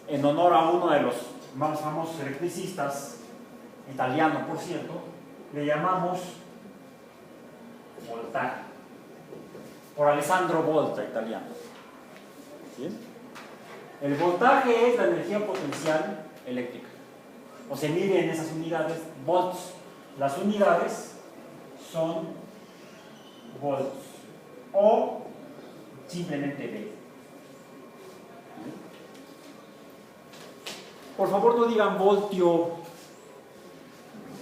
[SPEAKER 1] en honor a uno de los más famosos electricistas, italiano por cierto, le llamamos voltaje. Por Alessandro Volta, italiano. ¿Sí? El voltaje es la energía potencial eléctrica. O se mide en esas unidades, volts. Las unidades son volts. O simplemente V. Por favor, no digan voltio,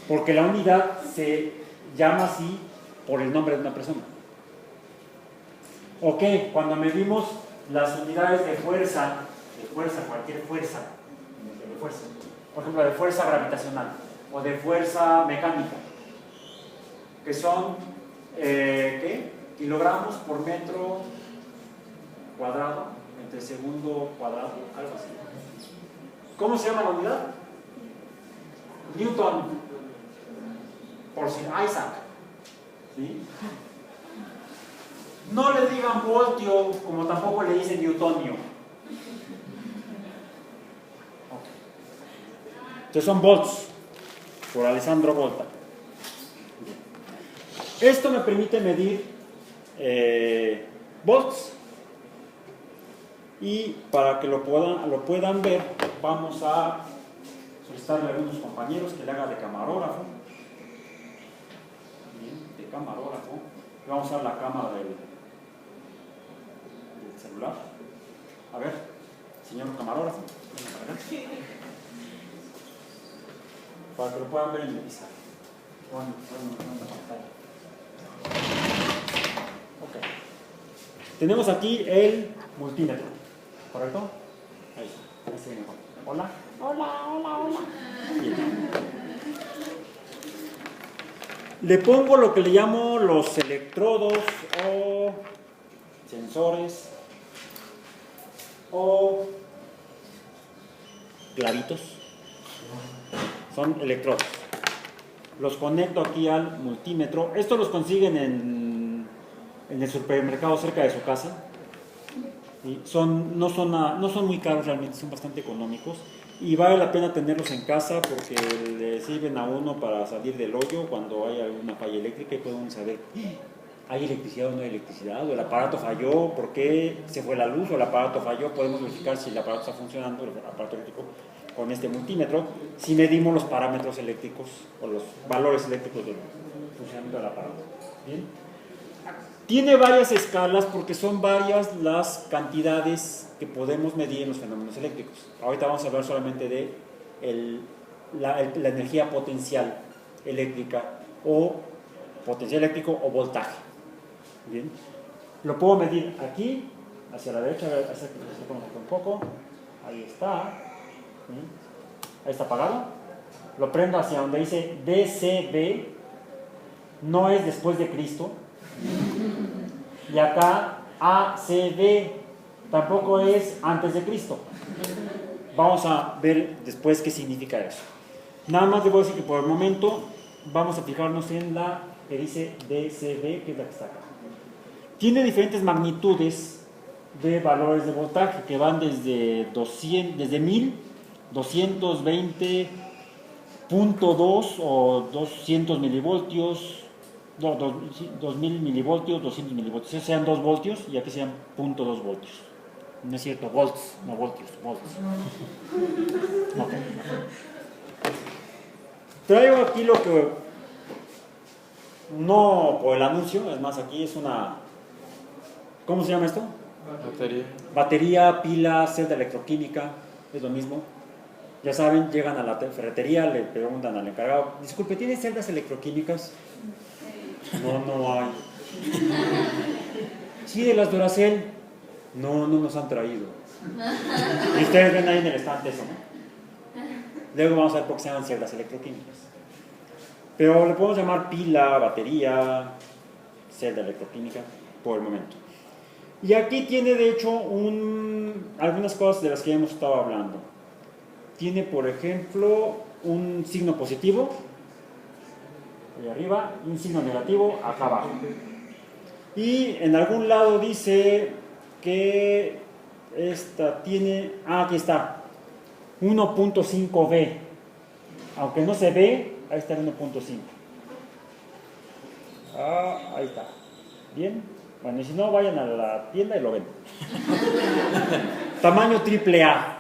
[SPEAKER 1] porque la unidad se llama así por el nombre de una persona. Ok, cuando medimos las unidades de fuerza, cualquier fuerza, por ejemplo, de fuerza gravitacional o de fuerza mecánica, que son kilogramos por metro cuadrado, entre segundo cuadrado, algo así. ¿Cómo se llama la unidad? Newton, por Sir Isaac. ¿Sí? No le digan voltio, como tampoco le dicen newtonio. Okay. Entonces son volts, por Alessandro Volta. Esto me permite medir volts. Y para que lo puedan ver, vamos a solicitarle a algunos compañeros que le haga de camarógrafo. Bien, de camarógrafo. Vamos a la cámara del celular. A ver, señor camarógrafo, para que lo puedan ver en el pizarro. Ok. Tenemos aquí el multímetro. ¿Correcto? Ahí está. Ahí se ve mejor. Hola. Hola, hola, hola. Bien. Le pongo lo que le llamo los electrodos o sensores o clavitos. Son electrodos. Los conecto aquí al multímetro. Estos los consiguen en el supermercado cerca de su casa. Y no son muy caros realmente, son bastante económicos. Y vale la pena tenerlos en casa porque le sirven a uno para salir del hoyo cuando hay alguna falla eléctrica y pueden saber, ¿hay electricidad o no hay electricidad? ¿O el aparato falló? ¿Por qué se fue la luz? ¿O el aparato falló? Podemos verificar si el aparato está funcionando, el aparato eléctrico, con este multímetro, si medimos los parámetros eléctricos o los valores eléctricos del funcionamiento del aparato. ¿Bien? Tiene varias escalas porque son varias las cantidades que podemos medir en los fenómenos eléctricos. Ahorita vamos a hablar solamente de la energía potencial eléctrica o potencial eléctrico o voltaje. Bien. Lo puedo medir aquí, hacia la derecha, un poco. Ahí está. ¿Sí? Ahí está apagado. Lo prendo hacia donde dice DCB, no es después de Cristo. Y acá ACB tampoco es antes de Cristo. Vamos a ver después qué significa eso. Nada más debo decir que por el momento vamos a fijarnos en la que dice DCB, que es la que está acá. Tiene diferentes magnitudes de valores de voltaje que van desde 1000, 220.2 o 200 milivoltios, 2000 milivoltios, 200 milivoltios. Esos sean 2 voltios y aquí sean 0.2 voltios. No es cierto, volts, no voltios, volts. Okay. Traigo aquí lo que, no por el anuncio, es más, aquí es una, ¿cómo se llama esto?
[SPEAKER 2] Batería.
[SPEAKER 1] Batería, pila, celda electroquímica, es lo mismo. Ya saben, llegan a la ferretería, le preguntan al encargado, disculpe, ¿tiene celdas electroquímicas? No hay. Sí, de las Duracell. No nos han traído. Y ustedes ven ahí en el estante eso, ¿no? Luego vamos a ver por qué se llaman celdas electroquímicas. Pero le podemos llamar pila, batería, celda electroquímica, por el momento. Y aquí tiene de hecho algunas cosas de las que hemos estado hablando. Tiene, por ejemplo, un signo positivo ahí arriba y un signo negativo acá abajo. Y en algún lado dice que esta tiene, aquí está, 1.5V. Aunque no se ve, ahí está el 1.5. Ahí está. Bien. Bueno, y si no, vayan a la tienda y lo ven. Tamaño AAA.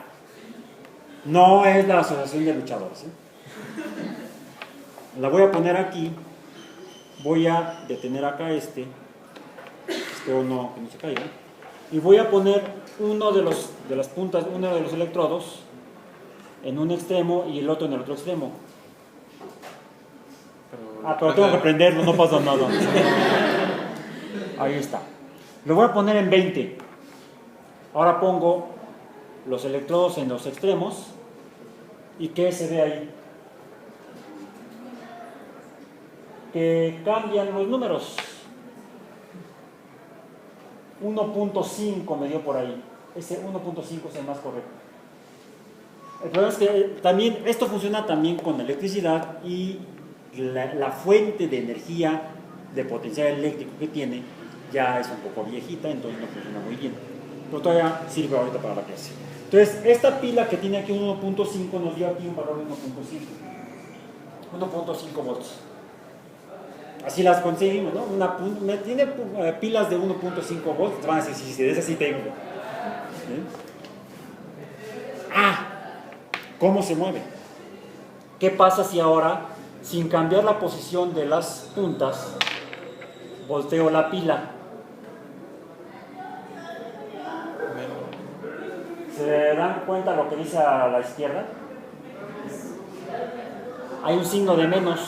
[SPEAKER 1] No es la Asociación de Luchadores, ¿eh? La voy a poner aquí. Voy a detener acá espero que no se caiga. Y voy a poner uno de las puntas, uno de los electrodos en un extremo y el otro en el otro extremo. Pero tengo que prenderlo, no pasa nada. Ahí está. Lo voy a poner en 20. Ahora pongo los electrodos en los extremos. ¿Y qué se ve ahí? Que cambian los números. 1.5 me dio por ahí. Ese 1.5 es el más correcto. El problema es que también esto funciona también con electricidad y la fuente de energía de potencial eléctrico que tiene ya es un poco viejita, entonces no funciona muy bien. Pero todavía sirve ahorita para la clase. Entonces, esta pila que tiene aquí un 1.5 nos dio aquí un valor de 1.5 volts. Así las conseguimos, ¿no? Tiene pilas de 1.5 volts, te van a decir, sí, de esas sí tengo. ¿Cómo se mueve? ¿Qué pasa si ahora, sin cambiar la posición de las puntas, volteo la pila? ¿Se dan cuenta lo que dice a la izquierda? Hay un signo de menos.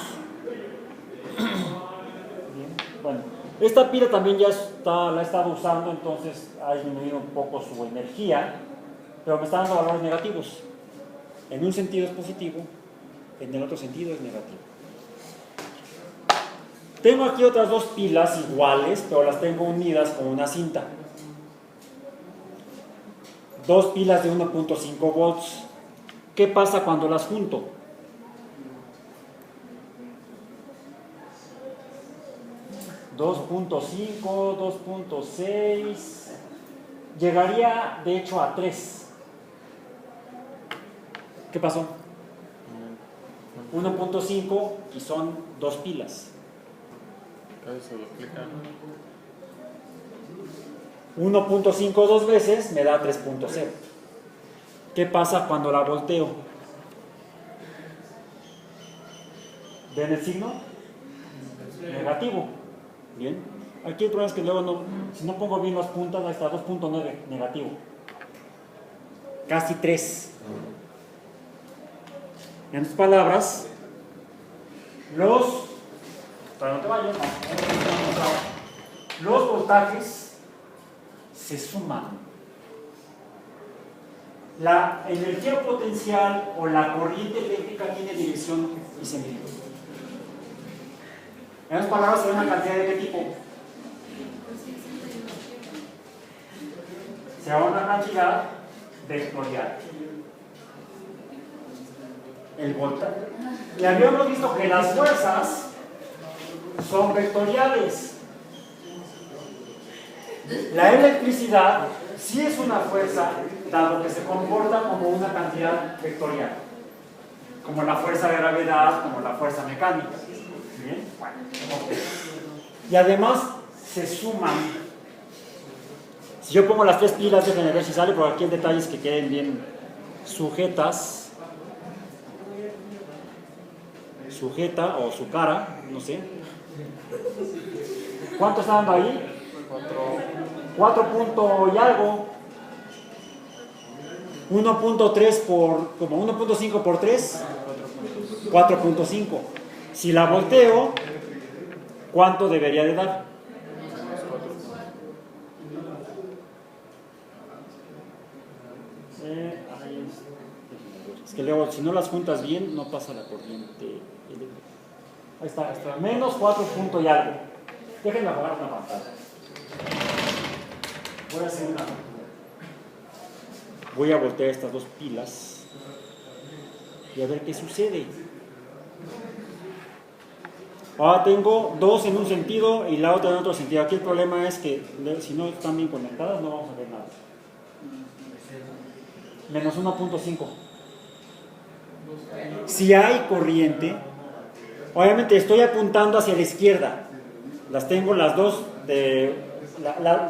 [SPEAKER 1] Bien. Bueno, esta pila también ya la he estado usando, entonces ha disminuido un poco su energía. pero me está dando valores negativos. En un sentido es positivo, en el otro sentido es negativo. Tengo aquí otras dos pilas iguales, pero las tengo unidas con una cinta. Dos pilas de 1.5 volts. ¿Qué pasa cuando las junto? .5, 2.6, llegaría de hecho a 3. ¿Qué pasó? 1.5 y son dos pilas.
[SPEAKER 2] Eso lo explican.
[SPEAKER 1] 1.5 dos veces me da 3.0. ¿Qué pasa cuando la volteo? ¿Ven el signo? Negativo. Bien. Aquí el problema es que luego no, si no pongo bien las puntas, ahí está 2.9, negativo. Casi 3. En otras palabras, para no te vayas, los voltajes se suman. La energía potencial o la corriente eléctrica tiene dirección y sentido. En otras palabras, ¿hay una cantidad de qué tipo? Se llama una cantidad vectorial. El voltaje. Y habíamos visto que las fuerzas son vectoriales. La electricidad sí es una fuerza, dado que se comporta como una cantidad vectorial, como la fuerza de gravedad, como la fuerza mecánica. ¿Bien? Bueno, okay. Y además se suman. Si yo pongo las tres pilas, déjenme ver si sale, pero aquí el detalle es que queden bien sujetas. Sujeta o su cara, no sé. ¿Cuánto está dando ahí? 4 punto y algo. 1.3 por, como 1.5 por 3, 4.5. Si la volteo, ¿cuánto debería de dar? Es que luego, si no las juntas bien, no pasa la corriente. Ahí está, menos 4 punto y algo. Déjenme apagar una pantalla. Voy a voltear estas dos pilas y a ver qué sucede. Ahora tengo dos en un sentido y la otra en otro sentido. Aquí el problema es que si no están bien conectadas no vamos a ver nada. Menos 1.5. Si hay corriente, obviamente estoy apuntando hacia la izquierda. Las tengo las dos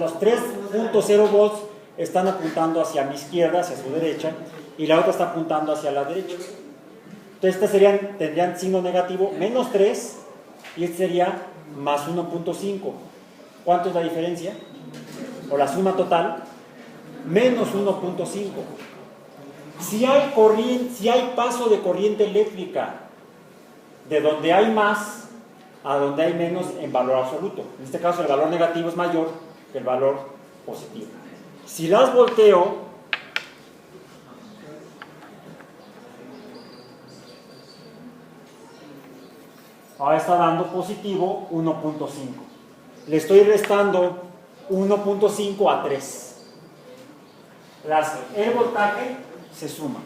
[SPEAKER 1] los 3.0 volts están apuntando hacia mi izquierda, hacia su derecha, y la otra está apuntando hacia la derecha. Entonces estas tendrían signo negativo, menos 3, y este sería más 1.5. ¿Cuánto es la diferencia? O la suma total, menos 1.5. Si hay corriente, si hay paso de corriente eléctrica de donde hay más a donde hay menos en valor absoluto, en este caso el valor negativo es mayor que el valor positivo. Si las volteo, ahora está dando positivo 1.5. Le estoy restando 1.5 a 3. El voltaje se suma.